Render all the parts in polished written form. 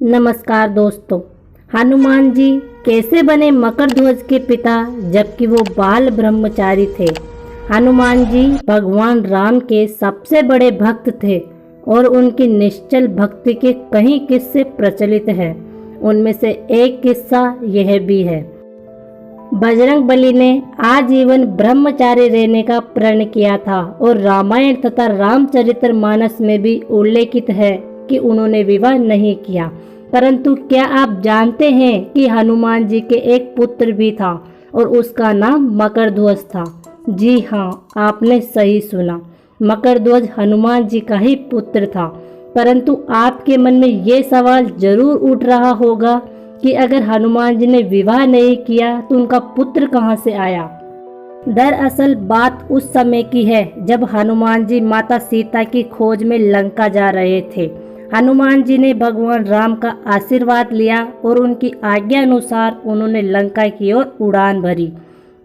नमस्कार दोस्तों। हनुमान जी कैसे बने मकर ध्वज के पिता जबकि वो बाल ब्रह्मचारी थे। हनुमान जी भगवान राम के सबसे बड़े भक्त थे और उनकी निश्चल भक्ति के कई किस्से प्रचलित हैं। उनमें से एक किस्सा यह भी है। बजरंगबली ने आजीवन ब्रह्मचारी रहने का प्रण किया था और रामायण तथा रामचरितमानस में भी उल्लेखित है कि उन्होंने विवाह नहीं किया। परंतु क्या आप जानते हैं कि हनुमान जी के एक पुत्र भी था और उसका नाम मकरध्वज था। जी हाँ, आपने सही सुना। मकरध्वज हनुमान जी का ही पुत्र था। परंतु आपके मन में ये सवाल जरूर उठ रहा होगा कि अगर हनुमान जी ने विवाह नहीं किया तो उनका पुत्र कहाँ से आया। दरअसल बात उस समय की है जब हनुमान जी माता सीता की खोज में लंका जा रहे थे। हनुमान जी ने भगवान राम का आशीर्वाद लिया और उनकी आज्ञा अनुसार उन्होंने लंका की ओर उड़ान भरी।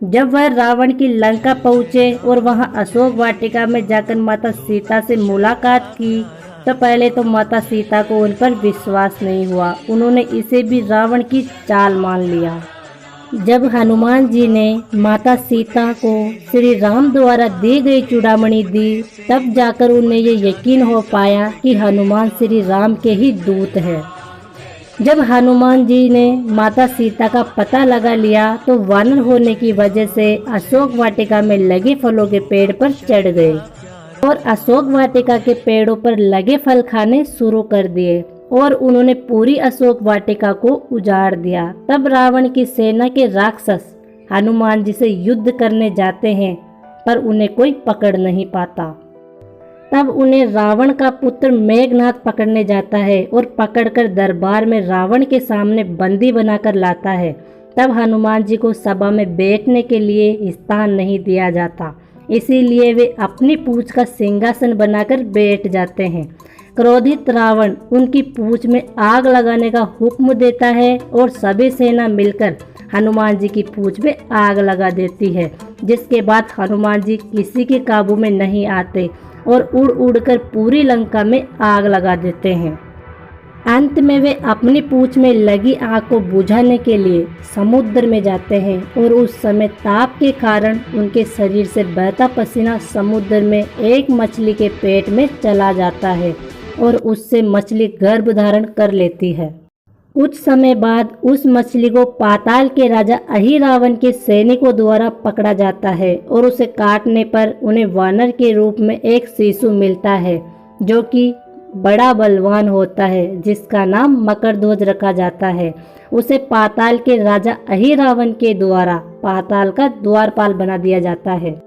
जब वह रावण की लंका पहुँचे और वहां अशोक वाटिका में जाकर माता सीता से मुलाकात की तो पहले तो माता सीता को उन पर विश्वास नहीं हुआ। उन्होंने इसे भी रावण की चाल मान लिया। जब हनुमान जी ने माता सीता को श्री राम द्वारा दी गई चूड़ामणि दी तब जाकर उन्हें ये यकीन हो पाया कि हनुमान श्री राम के ही दूत हैं। जब हनुमान जी ने माता सीता का पता लगा लिया तो वानर होने की वजह से अशोक वाटिका में लगे फलों के पेड़ पर चढ़ गए और अशोक वाटिका के पेड़ों पर लगे फल खाने शुरू कर दिए और उन्होंने पूरी अशोक वाटिका को उजाड़ दिया। तब रावण की सेना के राक्षस हनुमान जी से युद्ध करने जाते हैं पर उन्हें कोई पकड़ नहीं पाता। तब उन्हें रावण का पुत्र मेघनाद पकड़ने जाता है और पकड़कर दरबार में रावण के सामने बंदी बनाकर लाता है। तब हनुमान जी को सभा में बैठने के लिए स्थान नहीं दिया जाता, इसीलिए वे अपनी पूंछ का सिंहासन बनाकर बैठ जाते हैं। क्रोधित रावण उनकी पूंछ में आग लगाने का हुक्म देता है और सभी सेना मिलकर हनुमान जी की पूंछ में आग लगा देती है, जिसके बाद हनुमान जी किसी के काबू में नहीं आते और उड़ उड़कर पूरी लंका में आग लगा देते हैं। अंत में वे अपनी पूंछ में लगी आग को बुझाने के लिए समुद्र में जाते हैं और उस समय ताप के कारण उनके शरीर से बहता पसीना समुद्र में एक मछली के पेट में चला जाता है और उससे मछली गर्भ धारण कर लेती है। कुछ समय बाद उस मछली को पाताल के राजा अहिरावण के सैनिकों द्वारा पकड़ा जाता है और उसे काटने पर उन्हें वानर के रूप में एक शिशु मिलता है जो कि बड़ा बलवान होता है, जिसका नाम मकरध्वज रखा जाता है। उसे पाताल के राजा अहिरावण के द्वारा पाताल का द्वारपाल बना दिया जाता है।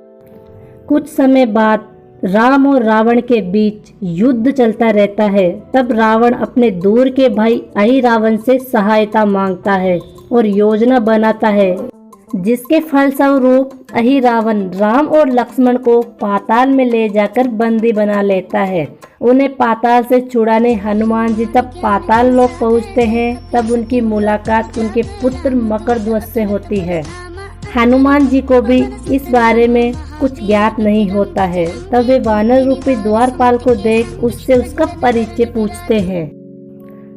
कुछ समय बाद राम और रावण के बीच युद्ध चलता रहता है। तब रावण अपने दूर के भाई अहिरावण से सहायता मांगता है और योजना बनाता है, जिसके फलस्वरूप अहिरावण राम और लक्ष्मण को पाताल में ले जाकर बंदी बना लेता है। उन्हें पाताल से छुड़ाने हनुमान जी तब पाताल लोक पहुँचते हैं। तब उनकी मुलाकात उनके पुत्र मकरध्वज से होती है। हनुमान जी को भी इस बारे में कुछ ज्ञात नहीं होता है। तब वे वानर रूपी द्वारपाल को देख उससे उसका परिचय पूछते हैं।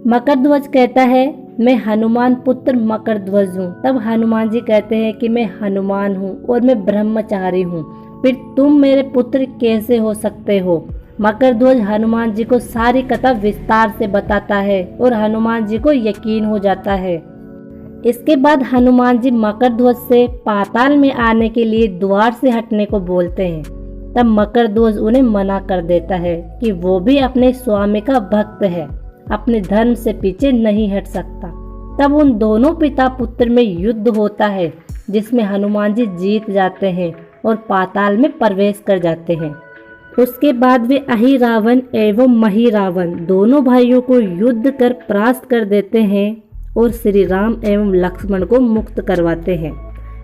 मकरध्वज कहता है, मैं हनुमान पुत्र मकरध्वज हूँ। तब हनुमान जी कहते हैं कि मैं हनुमान हूँ और मैं ब्रह्मचारी हूँ, फिर तुम मेरे पुत्र कैसे हो सकते हो। मकरध्वज हनुमान जी को सारी कथा विस्तार से बताता है और हनुमान जी को यकीन हो जाता है। इसके बाद हनुमान जी मकरध्वज से पाताल में आने के लिए द्वार से हटने को बोलते हैं। तब मकरध्वज उन्हें मना कर देता है कि वो भी अपने स्वामी का भक्त है, अपने धर्म से पीछे नहीं हट सकता। तब उन दोनों पिता पुत्र में युद्ध होता है, जिसमें हनुमान जी जीत जाते हैं और पाताल में प्रवेश कर जाते हैं। उसके बाद वे अहिरावण एवं महिरावण दोनों भाइयों को युद्ध कर परास्त कर देते हैं और श्री राम एवं लक्ष्मण को मुक्त करवाते हैं।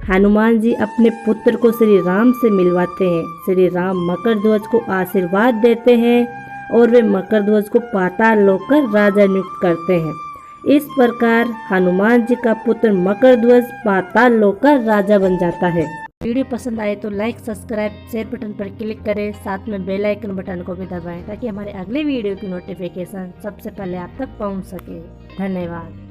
हनुमान जी अपने पुत्र को श्री राम से मिलवाते हैं। श्री राम मकरध्वज को आशीर्वाद देते हैं और वे मकरध्वज को पाताल लोक का राजा नियुक्त करते हैं। इस प्रकार हनुमान जी का पुत्र मकरध्वज पाताल लोक का राजा बन जाता है। वीडियो पसंद आए तो लाइक, सब्सक्राइब, शेयर बटन पर क्लिक करें, साथ में बेल आइकन बटन को भी दबाएं ताकि हमारे अगले वीडियो की नोटिफिकेशन सबसे पहले आप तक पहुंच सके। धन्यवाद।